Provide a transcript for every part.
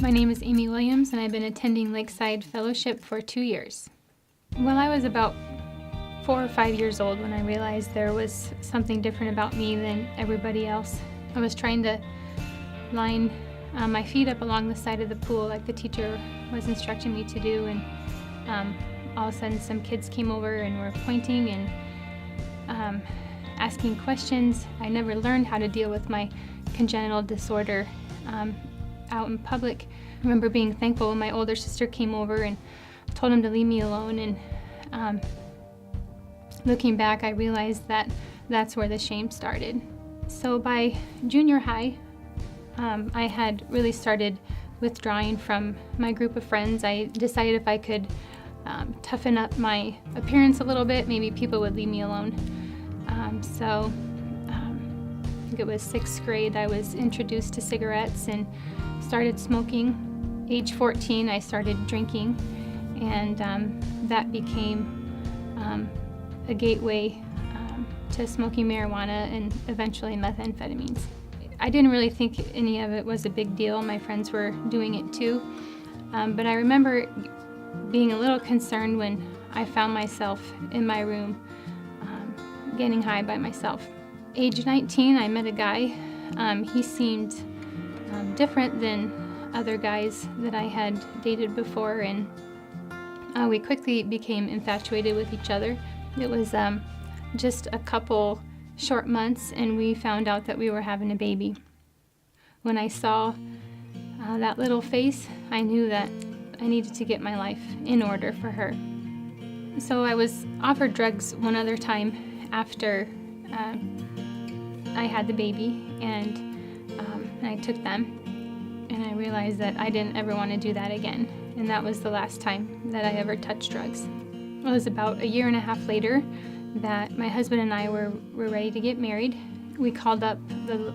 My name is Amy Williams, and I've been attending Lakeside Fellowship for 2 years. Well, I was about 4 or 5 years old when I realized there was something different about me than everybody else. I was trying to line my feet up along the side of the pool like the teacher was instructing me to do, and all of a sudden some kids came over and were pointing and asking questions. I never learned how to deal with my congenital disorder out in public. I remember being thankful when my older sister came over and told him to leave me alone, and looking back, I realized that that's where the shame started. So by junior high, I had really started withdrawing from my group of friends. I decided if I could toughen up my appearance a little bit, maybe people would leave me alone. So I think it was 6th grade, I was introduced to cigarettes and started smoking. Age 14, I started drinking, and that became a gateway to smoking marijuana and eventually methamphetamines. I didn't really think any of it was a big deal. My friends were doing it too. But I remember being a little concerned when I found myself in my room getting high by myself. Age 19, I met a guy. He seemed different than other guys that I had dated before, and we quickly became infatuated with each other. It was just a couple short months, and we found out that we were having a baby. When I saw that little face, I knew that I needed to get my life in order for her. So I was offered drugs one other time after I had the baby, and I took them, and I realized that I didn't ever want to do that again, and that was the last time that I ever touched drugs. It was about 1.5 years later that my husband and I were ready to get married. We called up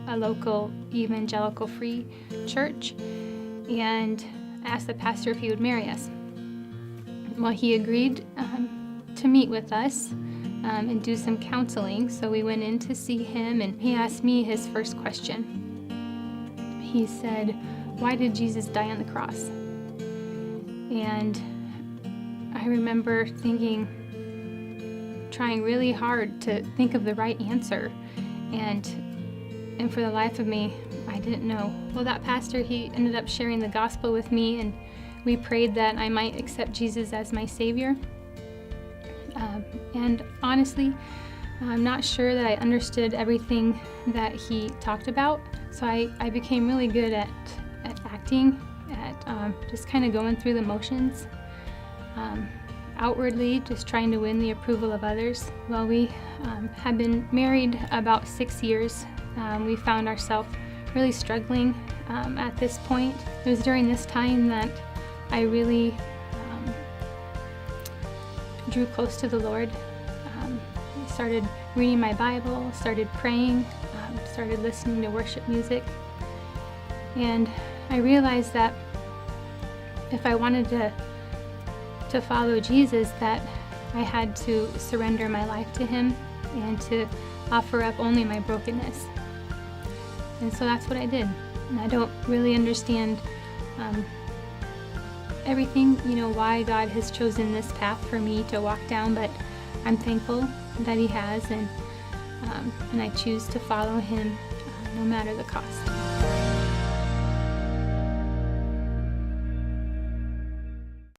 a local evangelical free church and asked the pastor if he would marry us. Well, he agreed to meet with us and do some counseling, so we went in to see him, and he asked me his first question. He said, "Why did Jesus die on the cross?" And I remember trying really hard to think of the right answer, and for the life of me, I didn't know. Well, that pastor, he ended up sharing the gospel with me, and we prayed that I might accept Jesus as my Savior. And honestly, I'm not sure that I understood everything that he talked about, so I became really good at acting, at just kind of going through the motions. Outwardly, just trying to win the approval of others. Well, we had been married about 6 years. We found ourselves really struggling at this point. It was during this time that I really drew close to the Lord. I started reading my Bible, started praying, started listening to worship music, and I realized that if I wanted to follow Jesus, that I had to surrender my life to him and to offer up only my brokenness. And so that's what I did. And I don't really understand everything, why God has chosen this path for me to walk down, but I'm thankful that he has, and I choose to follow him no matter the cost.